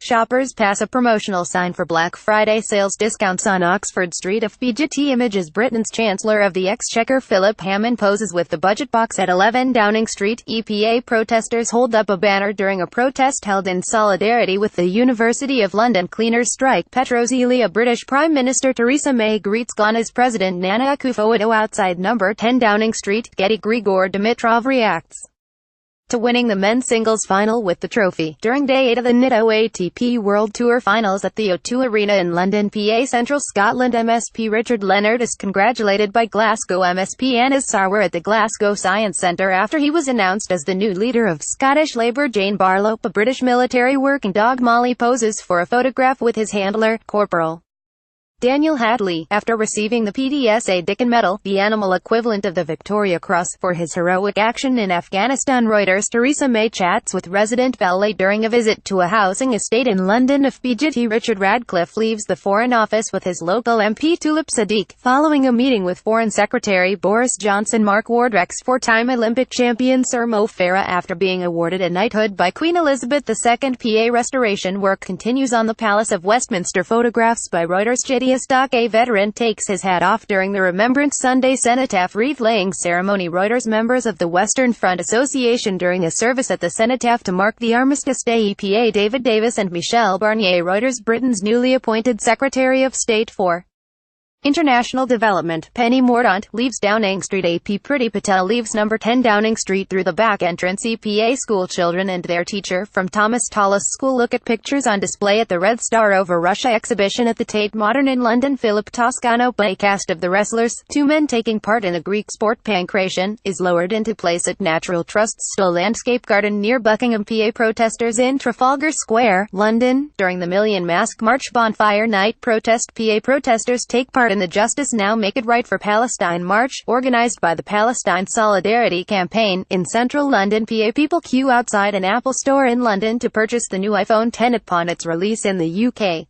Shoppers pass a promotional sign for Black Friday sales discounts on Oxford Street. FBGT images. Britain's Chancellor of the Exchequer Philip Hammond poses with the budget box at 11 Downing Street. EPA protesters hold up a banner during a protest held in solidarity with the University of London cleaners' strike. Petrozelia. British Prime Minister Theresa May greets Ghana's President Nana Akufo-Addo outside number 10 Downing Street. Getty. Grigor Dimitrov reacts to winning the men's singles final with the trophy. During Day 8 of the Nitto ATP World Tour Finals at the O2 Arena in London, PA Central Scotland, MSP Richard Leonard is congratulated by Glasgow MSP Anna Sarwar at the Glasgow Science Centre after he was announced as the new leader of Scottish Labour. Jane Barlow. A British military working dog Molly poses for a photograph with his handler, Corporal Daniel Hadley, after receiving the PDSA Dickin Medal, the animal equivalent of the Victoria Cross, for his heroic action in Afghanistan. Reuters. Theresa May chats with resident ballet during a visit to a housing estate in London. FBGT. Richard Radcliffe leaves the Foreign Office with his local MP Tulip Sadiq, following a meeting with Foreign Secretary Boris Johnson. Mark Wardrex. Four-time Olympic champion Sir Mo Farah after being awarded a knighthood by Queen Elizabeth II. PA restoration work continues on the Palace of Westminster. Photographs by Reuters. JD. A veteran takes his hat off during the Remembrance Sunday cenotaph wreath-laying ceremony. Reuters. Members of the Western Front Association during a service at the cenotaph to mark the Armistice Day. EPA David Davis and Michelle Barnier. Reuters. Britain's newly appointed Secretary of State for International Development, Penny Mordaunt, leaves Downing Street. AP Priti Patel leaves number 10 Downing Street through the back entrance. EPA school children and their teacher from Thomas Tallis School look at pictures on display at the Red Star Over Russia exhibition at the Tate Modern in London. Philip Toscano. A cast of The Wrestlers, two men taking part in a Greek sport pancration, is lowered into place at Natural Trust's Stowe Landscape Garden near Buckingham. PA protesters in Trafalgar Square, London, during the Million Mask March bonfire night protest. PA protesters take part in the Justice Now Make It Right for Palestine March, organised by the Palestine Solidarity Campaign, in central London. PA people queue outside an Apple store in London to purchase the new iPhone X upon its release in the UK.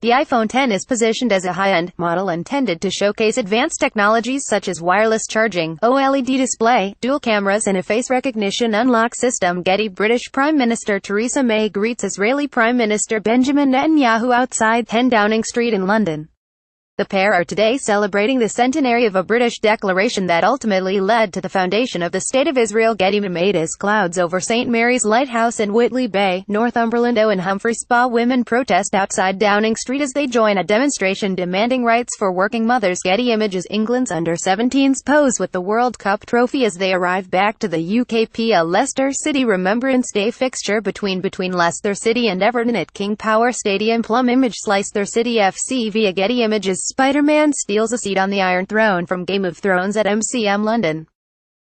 The iPhone X is positioned as a high-end model intended to showcase advanced technologies such as wireless charging, OLED display, dual cameras and a face recognition unlock system. Getty. British Prime Minister Theresa May greets Israeli Prime Minister Benjamin Netanyahu outside 10 Downing Street in London. The pair are today celebrating the centenary of a British declaration that ultimately led to the foundation of the State of Israel. Getty. Made as clouds over St. Mary's Lighthouse in Whitley Bay, Northumberland. And Humphrey Spa women protest outside Downing Street as they join a demonstration demanding rights for working mothers. Getty Images. England's under-17s pose with the World Cup trophy as they arrive back to the UK. A Leicester City Remembrance Day fixture between Leicester City and Everton at King Power Stadium. Plum Image. Leicester City FC via Getty Images. Spider-Man steals a seat on the Iron Throne from Game of Thrones at MCM London.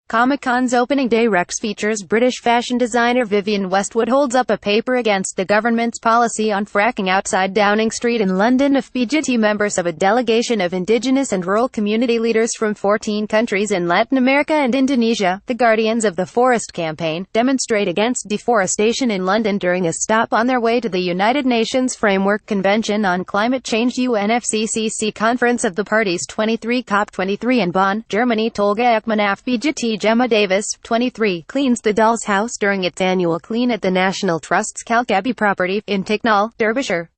Comic-Con's opening day. Rex features British fashion designer Vivienne Westwood holds up a paper against the government's policy on fracking outside Downing Street in London. FBGT. Members of a delegation of indigenous and rural community leaders from 14 countries in Latin America and Indonesia, the Guardians of the Forest campaign, demonstrate against deforestation in London during a stop on their way to the United Nations Framework Convention on Climate Change UNFCCC Conference of the Parties 23 COP23 in Bonn, Germany. Tolga Ekman. FBGT. Gemma Davis, 23, cleans the Doll's House during its annual clean at the National Trust's Calcaby property, in Ticknall, Derbyshire.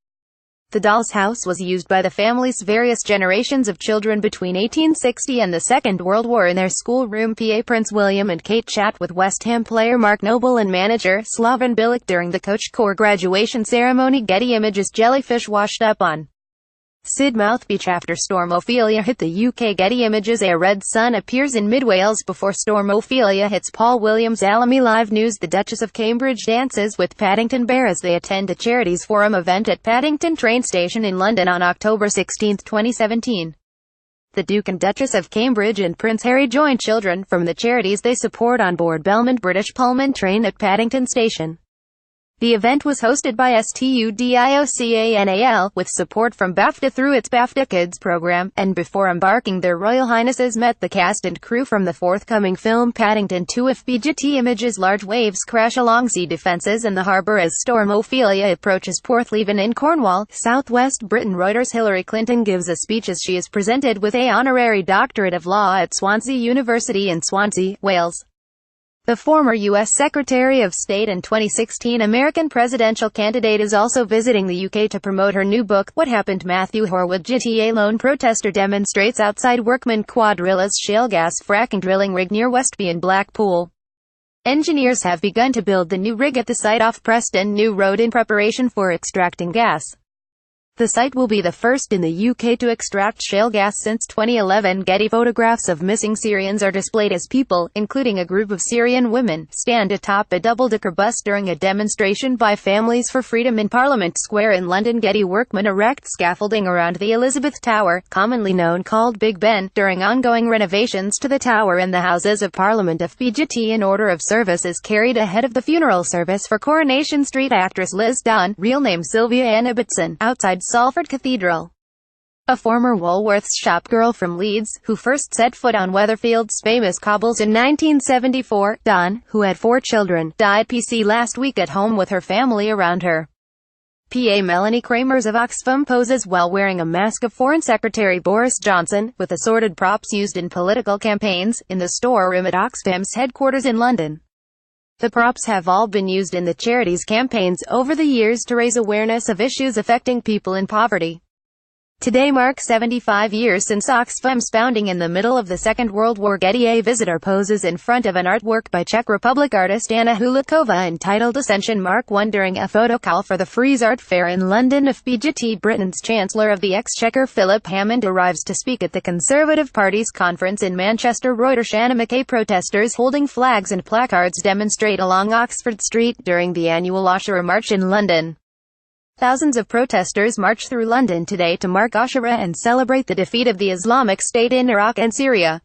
The Doll's House was used by the family's various generations of children between 1860 and the Second World War in their schoolroom. PA Prince William and Kate chat with West Ham player Mark Noble and manager Slaven Bilic during the Coach Corps graduation ceremony. Getty Images. Jellyfish washed up on Sidmouth Beach after Storm Ophelia hit the UK. Getty Images. A red sun appears in mid-Wales before Storm Ophelia hits Paul Williams. Alamy Live News. The Duchess of Cambridge dances with Paddington Bear as they attend a Charities Forum event at Paddington train station in London on October 16, 2017. The Duke and Duchess of Cambridge and Prince Harry join children from the charities they support on board Belmont British Pullman train at Paddington Station. The event was hosted by STUDIOCANAL, with support from BAFTA through its BAFTA Kids program, and before embarking their Royal Highnesses met the cast and crew from the forthcoming film Paddington 2. FBGT. Images. Large waves crash along sea defences in the harbour as Storm Ophelia approaches Porthleven in Cornwall, southwest Britain. Reuters. Hillary Clinton gives a speech as she is presented with an honorary doctorate of law at Swansea University in Swansea, Wales. The former U.S. Secretary of State and 2016 American presidential candidate is also visiting the UK to promote her new book, What Happened. Matthew Horwood, GTA lone protester, demonstrates outside Workman Quadrilla's shale gas fracking drilling rig near Westby in Blackpool. Engineers have begun to build the new rig at the site off Preston New Road in preparation for extracting gas. The site will be the first in the UK to extract shale gas since 2011. Getty photographs of missing Syrians are displayed as people, including a group of Syrian women, stand atop a double-decker bus during a demonstration by Families for Freedom in Parliament Square in London. Getty workmen erect scaffolding around the Elizabeth Tower, commonly known called Big Ben, during ongoing renovations to the tower in the Houses of Parliament. FBGT in order of service is carried ahead of the funeral service for Coronation Street actress Liz Dunn, real name Sylvia Ann Ibbotson, outside Salford Cathedral. A former Woolworths shopgirl from Leeds, who first set foot on Weatherfield's famous cobbles in 1974, Dunn, who had 4 children, died PC last week at home with her family around her. PA Melanie Kramers of Oxfam poses while wearing a mask of Foreign Secretary Boris Johnson, with assorted props used in political campaigns, in the storeroom at Oxfam's headquarters in London. The props have all been used in the charity's campaigns over the years to raise awareness of issues affecting people in poverty. Today marks 75 years since Oxfam's founding in the middle of the Second World War. Getty. A visitor poses in front of an artwork by Czech Republic artist Anna Hulikova entitled Ascension Mark I during a photo call for the Frieze Art Fair in London. FBGT Britain's Chancellor of the Exchequer Philip Hammond arrives to speak at the Conservative Party's conference in Manchester. Reuters. Shanna Mackay protesters holding flags and placards demonstrate along Oxford Street during the annual Ashura March in London. Thousands of protesters march through London today to mark Ashura and celebrate the defeat of the Islamic State in Iraq and Syria.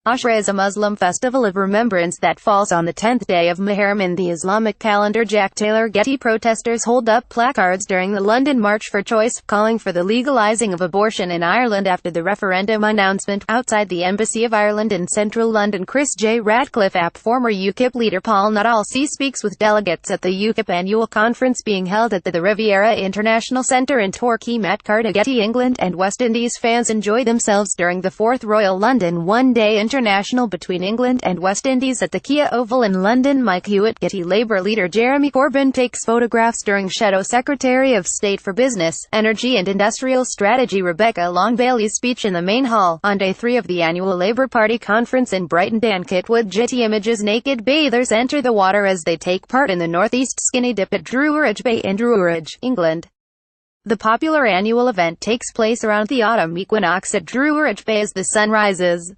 Ashura is a Muslim festival of remembrance that falls on the 10th day of Muharram in the Islamic calendar. Jack Taylor. Getty protesters hold up placards during the London March for Choice, calling for the legalising of abortion in Ireland after the referendum announcement, outside the Embassy of Ireland in central London. Chris J. Radcliffe. Former UKIP leader Paul Nadal speaks with delegates at the UKIP annual conference being held at the Riviera International Centre in Torquay. Matt Carter. Getty. England and West Indies fans enjoy themselves during the 4th Royal London One-Day International between England and West Indies at the Kia Oval in London. Mike Hewitt. Getty. Labour leader Jeremy Corbyn takes photographs during Shadow Secretary of State for Business, Energy and Industrial Strategy Rebecca Long-Bailey's speech in the main hall, on day 3 of the annual Labour Party conference in Brighton. Dan Kitwood. Getty Images. Naked bathers enter the water as they take part in the Northeast Skinny Dip at Druridge Bay in Druridge, England. The popular annual event takes place around the autumn equinox at Druridge Bay as the sun rises.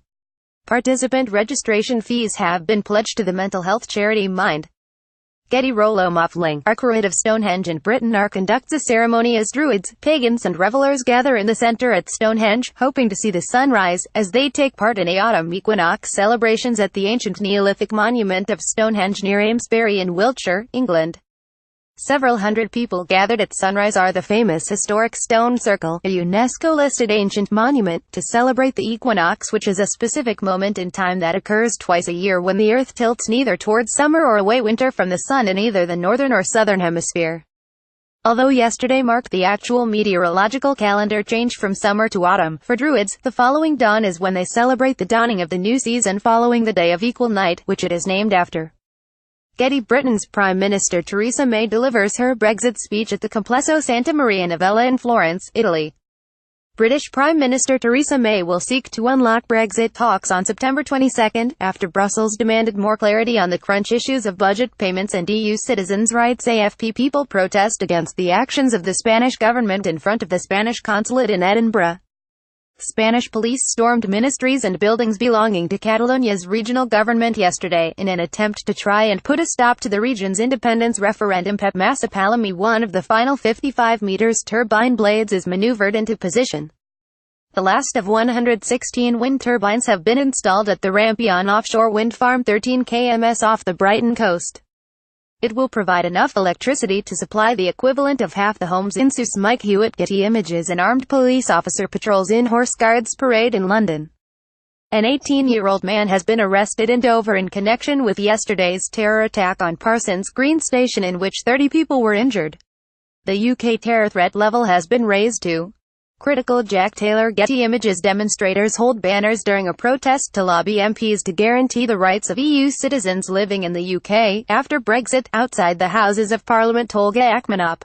Participant registration fees have been pledged to the mental health charity Mind. Getty. Rollo Muffling. Arcurate of Stonehenge in Britain conducts a ceremony as druids, pagans and revelers gather in the centre at Stonehenge, hoping to see the sun rise, as they take part in autumn equinox celebrations at the ancient Neolithic monument of Stonehenge near Amesbury in Wiltshire, England. Several hundred people gathered at sunrise are the famous historic Stone Circle, a UNESCO-listed ancient monument, to celebrate the equinox, which is a specific moment in time that occurs twice a year when the Earth tilts neither towards summer or away winter from the sun in either the northern or southern hemisphere. Although yesterday marked the actual meteorological calendar change from summer to autumn, for Druids, the following dawn is when they celebrate the dawning of the new season following the day of equal night, which it is named after. Getty. Britain's Prime Minister Theresa May delivers her Brexit speech at the Complesso Santa Maria Novella in Florence, Italy. British Prime Minister Theresa May will seek to unlock Brexit talks on September 22, after Brussels demanded more clarity on the crunch issues of budget payments and EU citizens' rights. AFP. People protest against the actions of the Spanish government in front of the Spanish consulate in Edinburgh. Spanish police stormed ministries and buildings belonging to Catalonia's regional government yesterday, in an attempt to try and put a stop to the region's independence referendum. Pep Massapalami. One of the final 55 meters turbine blades is maneuvered into position. The last of 116 wind turbines have been installed at the Rampion offshore wind farm 13 km off the Brighton coast. It will provide enough electricity to supply the equivalent of half the homes in Sus. Mike Hewitt. Getty Images. An armed police officer patrols in Horse Guards Parade in London. An 18-year-old man has been arrested in Dover in connection with yesterday's terror attack on Parsons Green Station in which 30 people were injured. The UK terror threat level has been raised to Critical Jack Taylor. Getty Images. Demonstrators hold banners during a protest to lobby MPs to guarantee the rights of EU citizens living in the UK after Brexit, outside the Houses of Parliament. Tolga Akmanop.